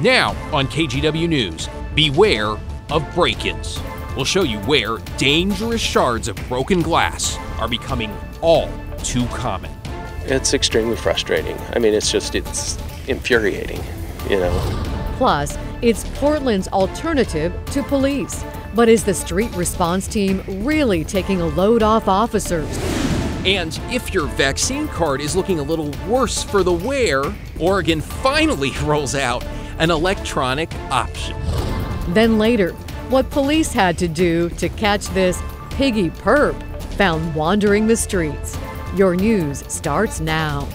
Now on KGW News, beware of break-ins. We'll show you where dangerous shards of broken glass are becoming all too common. It's extremely frustrating. I mean, it's infuriating, you know. Plus, it's Portland's alternative to police. But is the street response team really taking a load off officers? And if your vaccine card is looking a little worse for the wear, Oregon finally rolls out an electronic option. Then later, what police had to do to catch this piggy perp found wandering the streets. Your news starts now.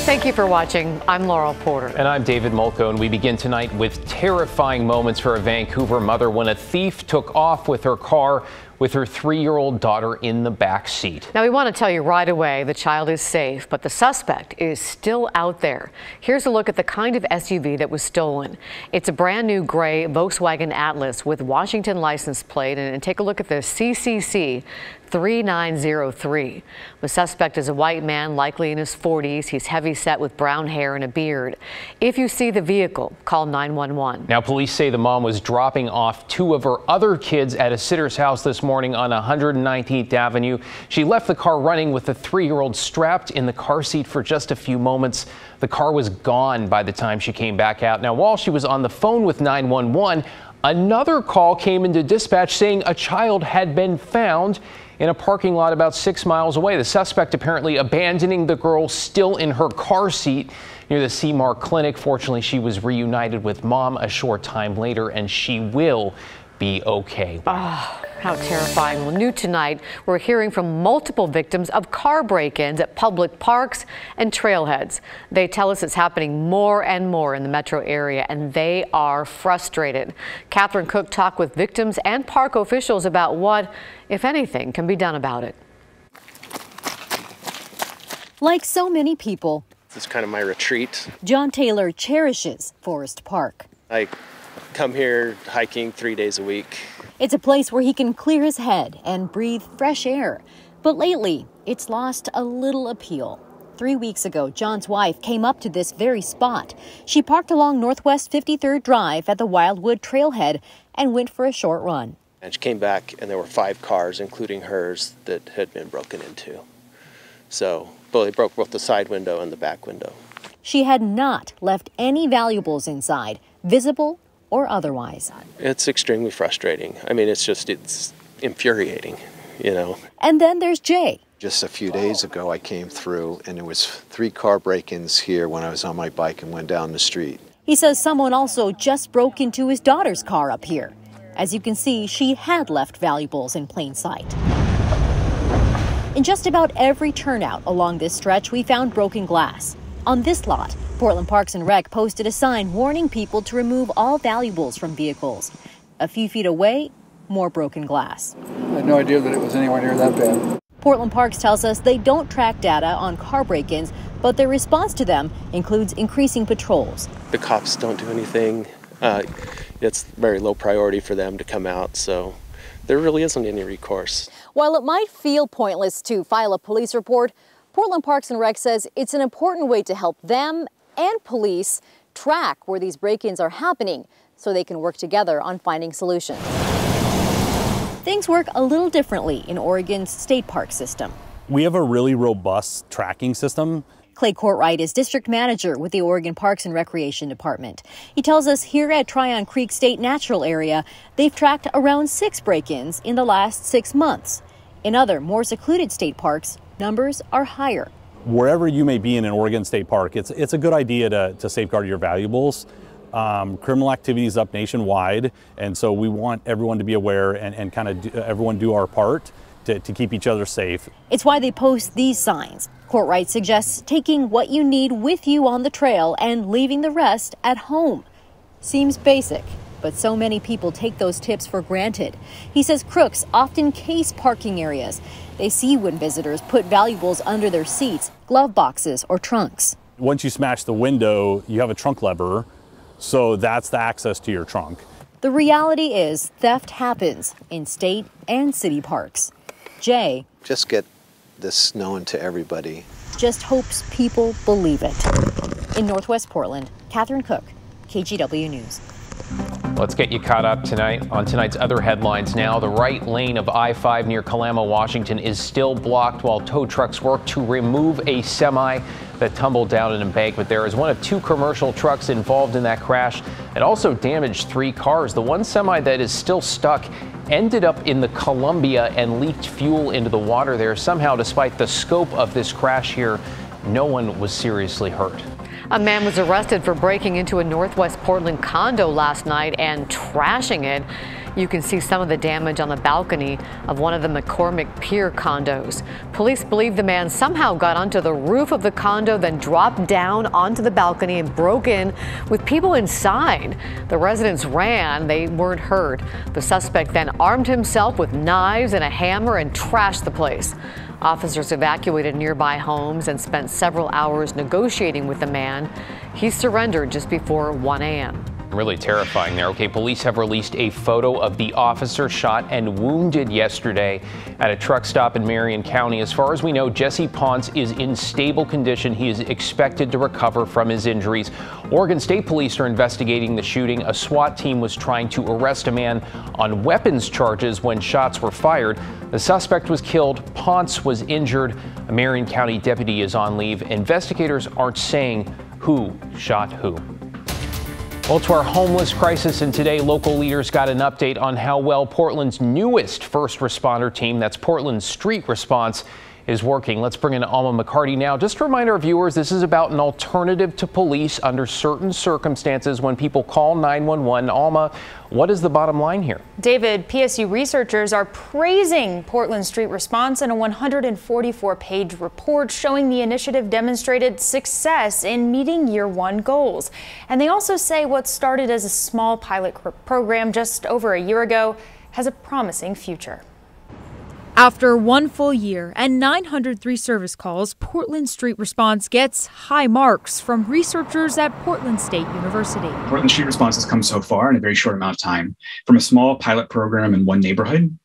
Thank you for watching. I'm Laurel Porter. And I'm David Molko, and we begin tonight with terrifying moments for a Vancouver mother when a thief took off with her car with her 3-year-old daughter in the back seat. Now, we want to tell you right away the child is safe, but the suspect is still out there. Here's a look at the kind of SUV that was stolen. It's a brand new gray Volkswagen Atlas with Washington license plate, and take a look at the CCC 3903. The suspect is a white man, likely in his 40s. He's heavy set with brown hair and a beard. If you see the vehicle, call 911. Now, police say the mom was dropping off 2 of her other kids at a sitter's house this morning on 119th Avenue. She left the car running with the 3-year-old strapped in the car seat for just a few moments. The car was gone by the time she came back out. Now, while she was on the phone with 911, another call came into dispatch saying a child had been found in a parking lot about 6 miles away. The suspect apparently abandoning the girl still in her car seat near the C-Mark Clinic. Fortunately, she was reunited with mom a short time later, and she will be okay. Oh, how terrifying. Well, new tonight, we're hearing from multiple victims of car break-ins at public parks and trailheads. They tell us it's happening more and more in the metro area, and they are frustrated. Catherine Cook talked with victims and park officials about what, if anything, can be done about it. Like so many people, It's kind of my retreat. John Taylor cherishes Forest Park. I come here hiking 3 days a week. It's a place where he can clear his head and breathe fresh air. But lately, it's lost a little appeal. 3 weeks ago, John's wife came up to this very spot. She parked along Northwest 53rd Drive at the Wildwood Trailhead and went for a short run. And she came back, and there were 5 cars, including hers, that had been broken into. So, they broke both the side window and the back window. She had not left any valuables inside, visible or otherwise. It's extremely frustrating. I mean, it's infuriating, you know. And then there's Jay. Just a few days ago, I came through, and there was 3 car break-ins here when I was on my bike and went down the street. He says someone also just broke into his daughter's car up here. As you can see, she had left valuables in plain sight. In just about every turnout along this stretch, we found broken glass. On this lot, Portland Parks and Rec posted a sign warning people to remove all valuables from vehicles. A few feet away, more broken glass. I had no idea that it was anywhere near that bad. Portland Parks tells us they don't track data on car break-ins, but their response to them includes increasing patrols. The cops don't do anything. It's very low priority for them to come out, so there really isn't any recourse. While it might feel pointless to file a police report, Portland Parks and Rec says it's an important way to help them and police track where these break-ins are happening so they can work together on finding solutions. Things work a little differently in Oregon's state park system. We have a really robust tracking system. Clay Courtwright is district manager with the Oregon Parks and Recreation Department. He tells us here at Tryon Creek State Natural Area, they've tracked around 6 break-ins in the last 6 months. In other more secluded state parks, numbers are higher. Wherever you may be in an Oregon State Park, it's a good idea to safeguard your valuables. Criminal activity is up nationwide, and so we want everyone to be aware and kind of everyone do our part to keep each other safe. It's why they post these signs. Courtwright suggests taking what you need with you on the trail and leaving the rest at home. Seems basic, but so many people take those tips for granted. He says crooks often case parking areas. They see when visitors put valuables under their seats, glove boxes, or trunks. Once you smash the window, you have a trunk lever, so that's the access to your trunk. The reality is theft happens in state and city parks. Jay Just get this known to everybody. just hopes people believe it. In Northwest Portland, Catherine Cook, KGW News. Let's get you caught up tonight on tonight's other headlines now. The right lane of I-5 near Kalama, Washington is still blocked while tow trucks work to remove a semi that tumbled down an embankment there. As one of 2 commercial trucks involved in that crash. It also damaged 3 cars. The one semi that is still stuck ended up in the Columbia and leaked fuel into the water there. Somehow, despite the scope of this crash here, no one was seriously hurt. A man was arrested for breaking into a Northwest Portland condo last night and trashing it. You can see some of the damage on the balcony of one of the McCormick Pier condos. Police believe the man somehow got onto the roof of the condo, then dropped down onto the balcony and broke in with people inside. The residents ran. They weren't hurt. The suspect then armed himself with knives and a hammer and trashed the place. Officers evacuated nearby homes and spent several hours negotiating with the man. He surrendered just before 1 a.m. Really terrifying there. Okay, police have released a photo of the officer shot and wounded yesterday at a truck stop in Marion County. As far as we know, Jesse Ponce is in stable condition. He is expected to recover from his injuries. Oregon State Police are investigating the shooting. A SWAT team was trying to arrest a man on weapons charges when shots were fired. The suspect was killed. Ponce was injured. A Marion County deputy is on leave. Investigators aren't saying who shot who. Well, to our homeless crisis, and today local leaders got an update on how well Portland's newest first responder team, that's Portland's Street Response, is working. Let's bring in Alma McCarty now. Just to remind our viewers, this is about an alternative to police under certain circumstances when people call 911. Alma, what is the bottom line here? David, PSU researchers are praising Portland Street Response in a 144-page report showing the initiative demonstrated success in meeting year 1 goals. And they also say what started as a small pilot program just over a year ago has a promising future. After 1 full year and 903 service calls, Portland Street Response gets high marks from researchers at Portland State University. Portland Street Response has come so far in a very short amount of time, from a small pilot program in one neighborhood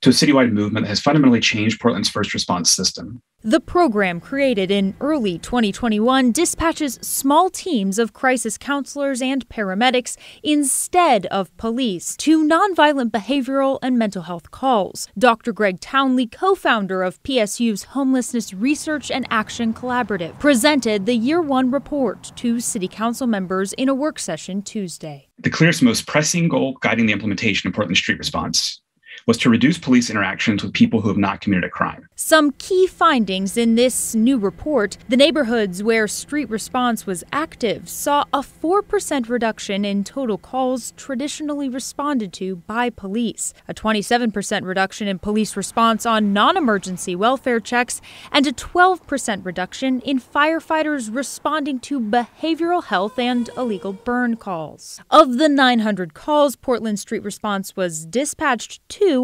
to a citywide movement that has fundamentally changed Portland's first response system. The program, created in early 2021, dispatches small teams of crisis counselors and paramedics instead of police to nonviolent behavioral and mental health calls. Dr. Greg Townley, co-founder of PSU's Homelessness Research and Action Collaborative, presented the Year 1 report to City Council members in a work session Tuesday. The clearest, most pressing goal guiding the implementation of Portland Street Response was to reduce police interactions with people who have not committed a crime. Some key findings in this new report: the neighborhoods where Street Response was active saw a 4% reduction in total calls traditionally responded to by police, a 27% reduction in police response on non-emergency welfare checks, and a 12% reduction in firefighters responding to behavioral health and illegal burn calls. Of the 900 calls Portland Street Response was dispatched to,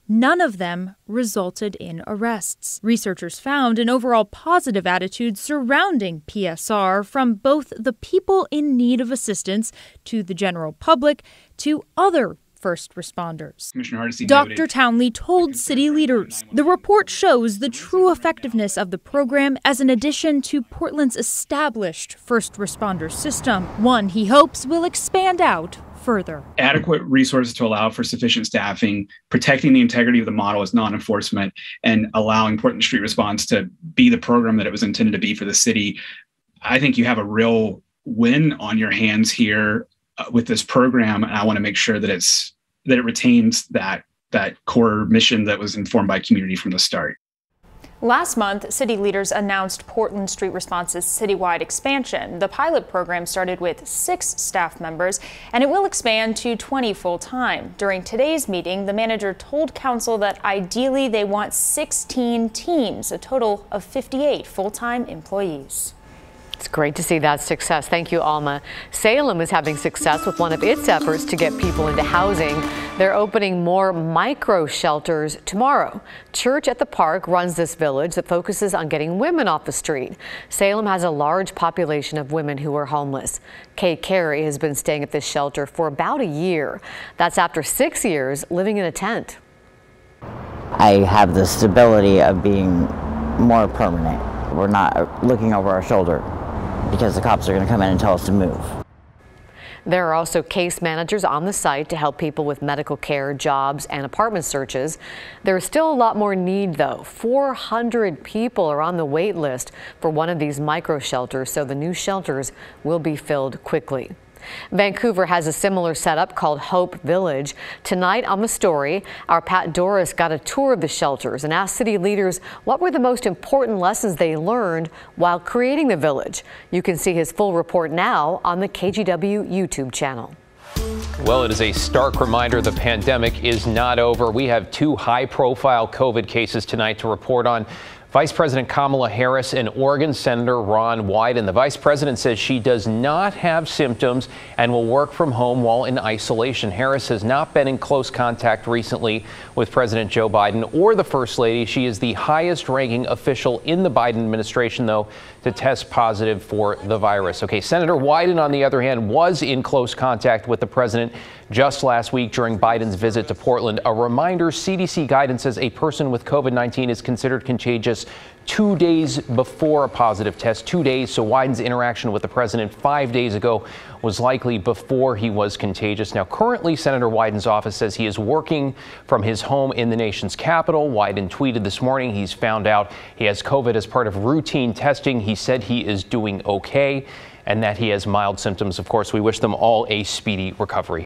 none of them resulted in arrests. Researchers found an overall positive attitude surrounding PSR from both the people in need of assistance to the general public to other first responders. Dr. Townley told city leaders the report shows the true effectiveness of the program as an addition to Portland's established first responder system, one he hopes will expand out further. Adequate resources to allow for sufficient staffing, protecting the integrity of the model as non-enforcement, and allowing Portland Street Response to be the program that it was intended to be for the city. I think you have a real win on your hands here with this program, and I want to make sure that it retains that core mission that was informed by community from the start. Last month, city leaders announced Portland Street Response's citywide expansion. The pilot program started with 6 staff members, and it will expand to 20 full-time. During today's meeting, the manager told council that ideally they want 16 teams, a total of 58 full-time employees. It's great to see that success. Thank you, Alma. Salem is having success with one of its efforts to get people into housing. They're opening more micro shelters tomorrow. Church at the Park runs this village that focuses on getting women off the street. Salem has a large population of women who are homeless. Kay Carey has been staying at this shelter for about a year. That's after 6 years living in a tent. I have the stability of being more permanent. We're not looking over our shoulder because the cops are going to come in and tell us to move. There are also case managers on the site to help people with medical care, jobs, and apartment searches. There is still a lot more need, though. 400 people are on the wait list for one of these micro shelters, so the new shelters will be filled quickly. Vancouver has a similar setup called Hope Village. Tonight on The Story, our Pat Doris got a tour of the shelters and asked city leaders what were the most important lessons they learned while creating the village. You can see his full report now on the KGW YouTube channel. Well, it is a stark reminder the pandemic is not over. We have 2 high-profile COVID cases tonight to report on. Vice President Kamala Harris and Oregon Senator Ron Wyden. The vice president says she does not have symptoms and will work from home while in isolation. Harris has not been in close contact recently with President Joe Biden or the First Lady. She is the highest-ranking official in the Biden administration, though, to test positive for the virus. Okay, Senator Wyden, on the other hand, was in close contact with the president just last week during Biden's visit to Portland. A reminder, CDC guidance says a person with COVID-19 is considered contagious 2 days before a positive test. 2 days, so Wyden's interaction with the president 5 days ago was likely before he was contagious. Now, currently, Senator Wyden's office says he is working from his home in the nation's capital. Wyden tweeted this morning he's found out he has COVID as part of routine testing. He said he is doing okay and that he has mild symptoms. Of course, we wish them all a speedy recovery.